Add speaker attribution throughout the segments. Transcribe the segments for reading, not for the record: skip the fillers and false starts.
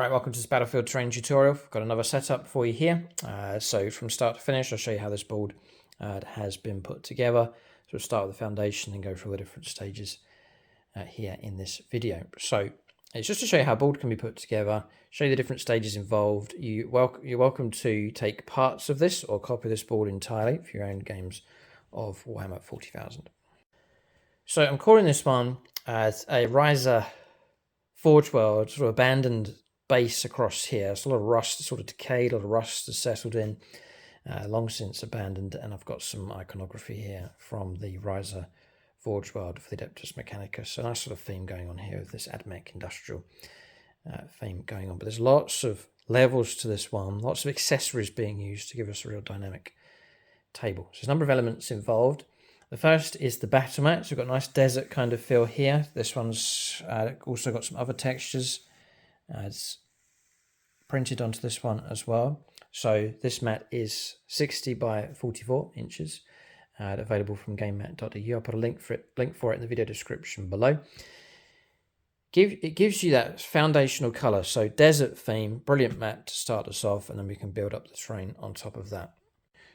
Speaker 1: Right, welcome to this Battlefield Terrain tutorial. I've got another setup for you here. So from start to finish, I'll show you how this board has been put together. So we'll start with the foundation and go through all the different stages here in this video. So it's just to show you how a board can be put together, show you the different stages involved. You're welcome to take parts of this or copy this board entirely for your own games of Warhammer 40,000. So I'm calling this one as a RYZA Forge World, sort of abandoned base across here. It's a lot of rust, sort of decayed, a lot of rust has settled in, long since abandoned, and I've got some iconography here from the RYZA Forge World for the Adeptus Mechanicus. So a nice sort of theme going on here with this AdMech industrial theme going on. But there's lots of levels to this one, lots of accessories being used to give us a real dynamic table. So there's a number of elements involved. The first is the battle mat. So we've got a nice desert kind of feel here. This one's also got some other textures. It's printed onto this one as well. So this mat is 60 by 44 inches, available from Gamemat.eu. I'll put a link for it in the video description below. It gives you that foundational color. So desert theme, brilliant mat to start us off, and then we can build up the terrain on top of that.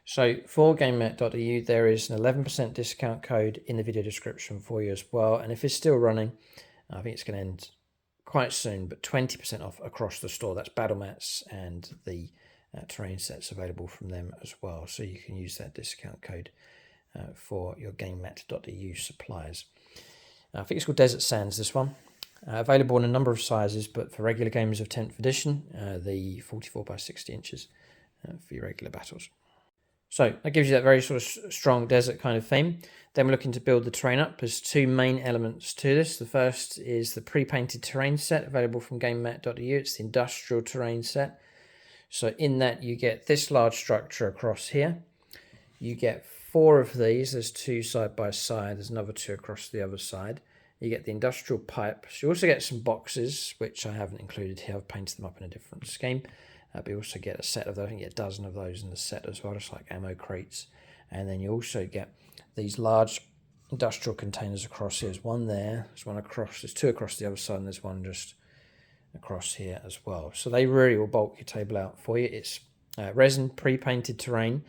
Speaker 1: So for Gamemat.eu, there is an 11% discount code in the video description for you as well. And if it's still running, I think it's going to end quite soon, but 20% off across the store. That's battle mats and the terrain sets available from them as well. So you can use that discount code for your Gamemat.eu suppliers. I think it's called Desert Sands, this one. Available in a number of sizes, but for regular games of 10th edition, the 44 by 60 inches for your regular battles. So that gives you that very sort of strong desert kind of theme. Then we're looking to build the terrain up. There's two main elements to this. The first is the pre-painted terrain set available from Gamemat.eu. It's the industrial terrain set. So in that you get this large structure across here. You get 4 of these. There's 2 side by side. There's another 2 across the other side. You get the industrial pipes. You also get some boxes, which I haven't included here. I've painted them up in a different scheme. But you also get a set of those. I think you get a dozen of those in the set as well, just like ammo crates. And then you also get these large industrial containers across here. There's one there, there's one across, there's 2 across the other side, and there's one just across here as well. So they really will bulk your table out for you. It's resin pre-painted terrain.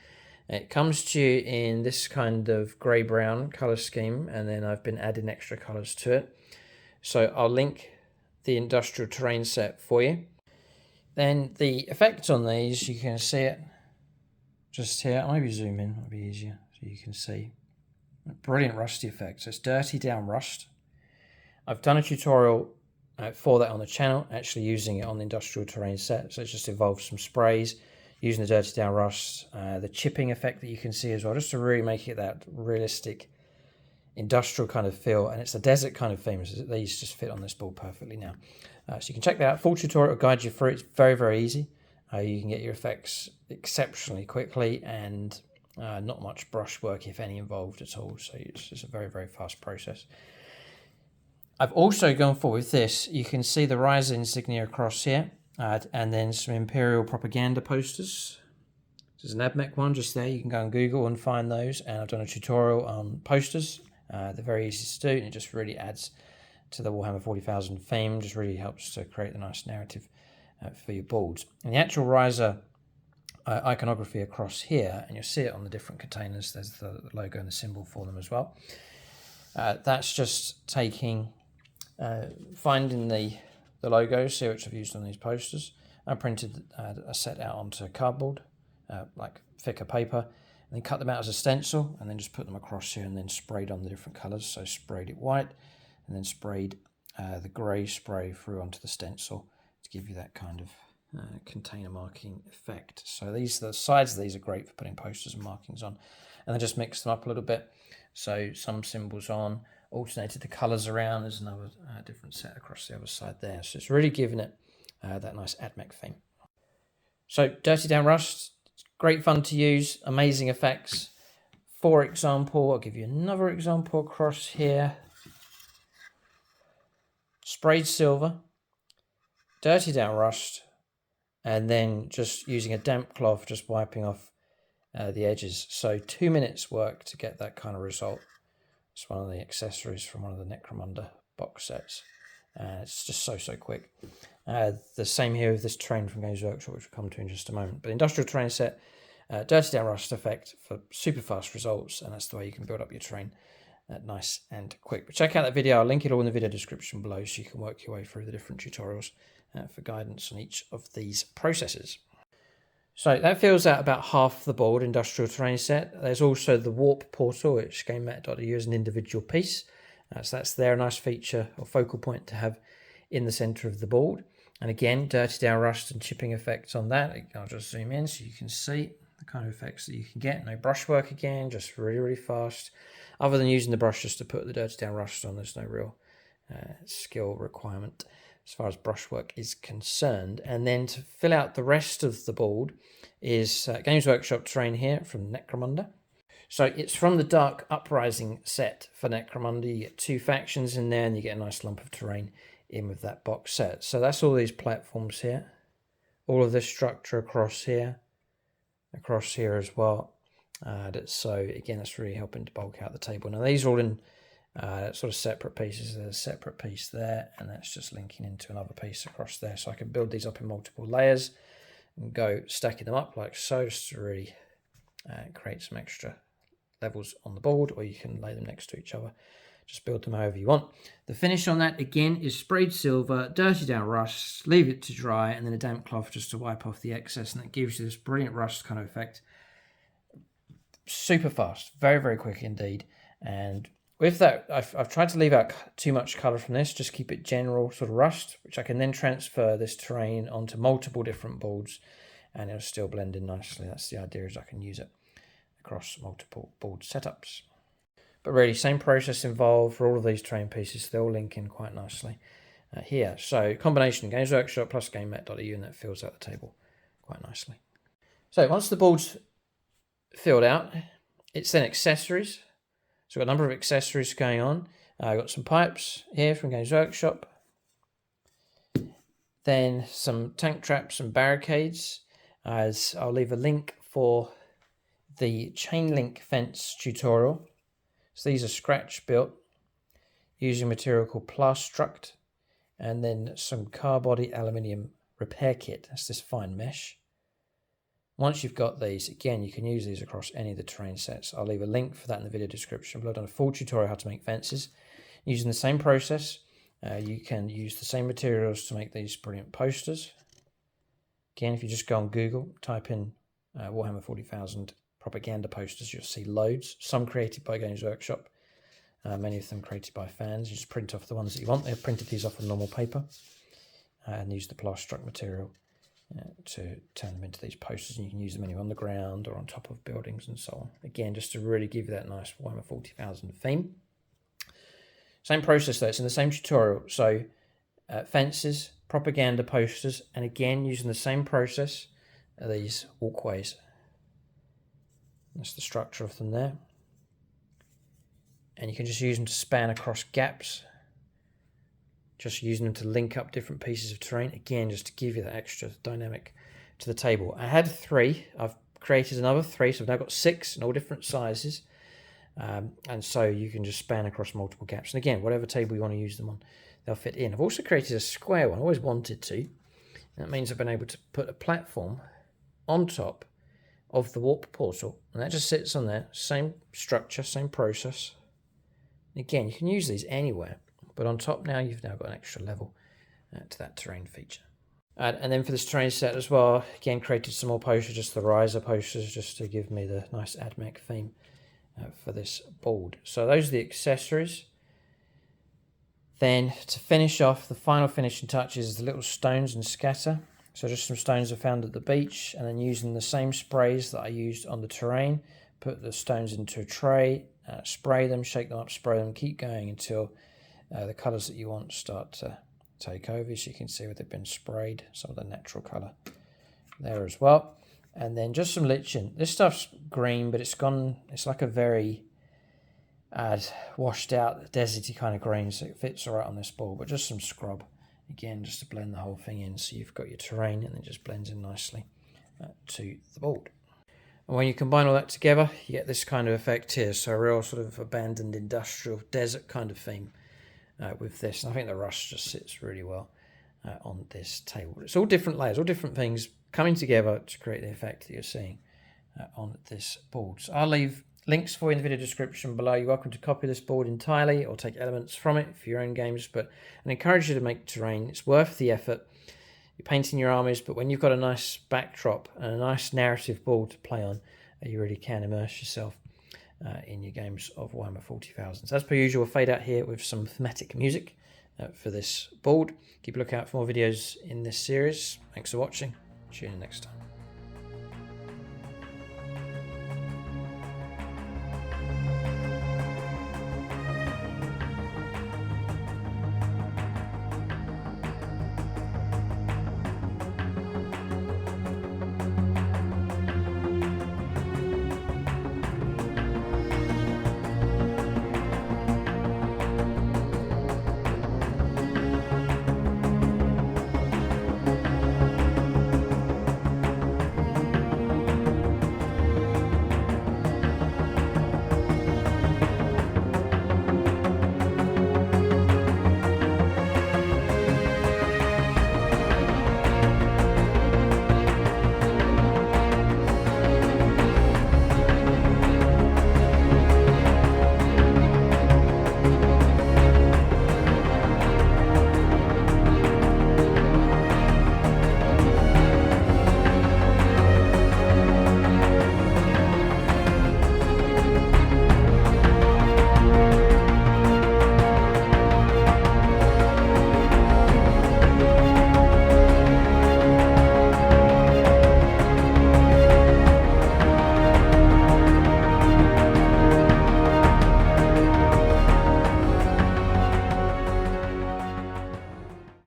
Speaker 1: It comes to you in this kind of grey-brown colour scheme, and then I've been adding extra colours to it. So I'll link the industrial terrain set for you. Then the effects on these, you can see it just here. I'll maybe zoom in, it'll be easier so you can see. Brilliant rusty effects. So it's dirty down rust. I've done a tutorial for that on the channel, actually using it on the industrial terrain set. So it just involves some sprays, using the dirty down rust, the chipping effect that you can see as well, just to really make it that realistic industrial kind of feel. And it's a desert kind of theme. So these just fit on this board perfectly now. So you can check that out. Full tutorial will guide you through. It's very, very easy. You can get your effects exceptionally quickly and not much brush work, if any, involved at all. So it's just a very, very fast process. I've also gone for with this. You can see the RYZA insignia across here and then some Imperial propaganda posters. There's an AdMech one just there. You can go on Google and find those. And I've done a tutorial on posters. They're very easy to do, and it just really adds to the Warhammer 40,000 theme, just really helps to create the nice narrative for your boards. And the actual RYZA iconography across here, and you'll see it on the different containers, there's the logo and the symbol for them as well. That's just taking, finding the logos here, which I've used on these posters. I printed a set out onto cardboard, like thicker paper, and then cut them out as a stencil, and then just put them across here and then sprayed on the different colours. So sprayed it white, and then sprayed the grey spray through onto the stencil to give you that kind of container marking effect. So the sides of these are great for putting posters and markings on. And then just mix them up a little bit. So some symbols on, alternated the colours around. There's another different set across the other side there. So it's really giving it that nice AdMech theme. So dirty down rust, great fun to use, amazing effects. For example, I'll give you another example across here. Sprayed silver, dirty down rust, and then just using a damp cloth, just wiping off the edges. So 2 minutes work to get that kind of result. It's one of the accessories from one of the Necromunda box sets. It's just so quick. The same here with this terrain from Games Workshop, which we'll come to in just a moment. But industrial terrain set, dirty down rust effect for super fast results, and that's the way you can build up your terrain nice and quick. But check out that video. I'll link it all in the video description below so you can work your way through the different tutorials for guidance on each of these processes. So that fills out about half the board, industrial terrain set. There's also the warp portal, which Gamemat.eu is an individual piece. So that's there, a nice feature or focal point to have in the center of the board. And again, dirty down rust and chipping effects on that. I'll just zoom in so you can see the kind of effects that you can get. No brushwork again, just really fast. Other than using the brush just to put the dirty down rust on, there's no real skill requirement as far as brushwork is concerned. And then to fill out the rest of the board is Games Workshop terrain here from Necromunda. So it's from the Dark Uprising set for Necromunda. You get 2 factions in there and you get a nice lump of terrain in with that box set. So that's all these platforms here. All of this structure across here as well. So again, that's really helping to bulk out the table. Now these are all in sort of separate pieces. There's a separate piece there, and that's just linking into another piece across there. So I can build these up in multiple layers and go stacking them up like so, just to really create some extra levels on the board, or you can lay them next to each other. Just build them however you want. The finish on that, again, is sprayed silver, dirty down rust, leave it to dry, and then a damp cloth just to wipe off the excess, and that gives you this brilliant rust kind of effect. Super fast, very quick indeed. And with that, I've tried to leave out too much colour from this, just keep it general sort of rust, which I can then transfer this terrain onto multiple different boards, and it'll still blend in nicely. That's the idea, is I can use it across multiple board setups. But really, same process involved for all of these terrain pieces. They all link in quite nicely here. So combination Games Workshop plus Gamemat.eu, and that fills out the table quite nicely. So once the board's filled out, it's then accessories. So we've got a number of accessories going on. I've got some pipes here from Games Workshop. Then some tank traps and barricades. As I'll leave a link for the chain link fence tutorial. So these are scratch built using material called Plastruct, and then some car body aluminium repair kit. That's this fine mesh. Once you've got these, again, you can use these across any of the terrain sets. I'll leave a link for that in the video description. But I've done a full tutorial how to make fences using the same process. You can use the same materials to make these brilliant posters. Again, if you just go on Google, type in Warhammer 40,000 propaganda posters, you'll see loads. Some created by Games Workshop, many of them created by fans. You just print off the ones that you want. They've printed these off on normal paper and use the Plastruct material to turn them into these posters, and you can use them anywhere on the ground or on top of buildings and so on. Again, just to really give you that nice Warhammer 40,000 theme. Same process though, it's in the same tutorial. So fences, propaganda posters, and again using the same process, these walkways. That's the structure of them there. And you can just use them to span across gaps. Just using them to link up different pieces of terrain. Again, just to give you that extra dynamic to the table. I had 3. I've created another 3. So I've now got 6 in all different sizes. And so you can just span across multiple gaps. And again, whatever table you want to use them on, they'll fit in. I've also created a square one. I always wanted to. That means I've been able to put a platform on top of the warp portal, and that just sits on there. Same structure, same process. Again, you can use these anywhere, but on top now you've now got an extra level to that terrain feature. And then for this terrain set as well, again created some more posters, just the RYZA posters, just to give me the nice AdMech theme for this board. So those are the accessories. Then to finish off, the final finishing touches is the little stones and scatter. So just some stones I found at the beach, and then using the same sprays that I used on the terrain, put the stones into a tray, spray them, shake them up, spray them, keep going until the colours that you want start to take over. So you can see where they've been sprayed, some of the natural colour there as well. And then just some lichen. This stuff's green, but it's like a very washed out, deserty kind of green, so it fits all right on this board, but just some scrub. Again, just to blend the whole thing in, so you've got your terrain and it just blends in nicely to the board. And when you combine all that together, you get this kind of effect here. So a real sort of abandoned industrial desert kind of theme with this. And I think the rust just sits really well on this table. It's all different layers, all different things coming together to create the effect that you're seeing on this board. So I'll leave links for you in the video description below. You're welcome to copy this board entirely or take elements from it for your own games, but I encourage you to make terrain. It's worth the effort. You're painting your armies, but when you've got a nice backdrop and a nice narrative board to play on, you really can immerse yourself in your games of Warhammer 40,000. So as per usual, we'll fade out here with some thematic music for this board. Keep a lookout for more videos in this series. Thanks for watching. See you next time.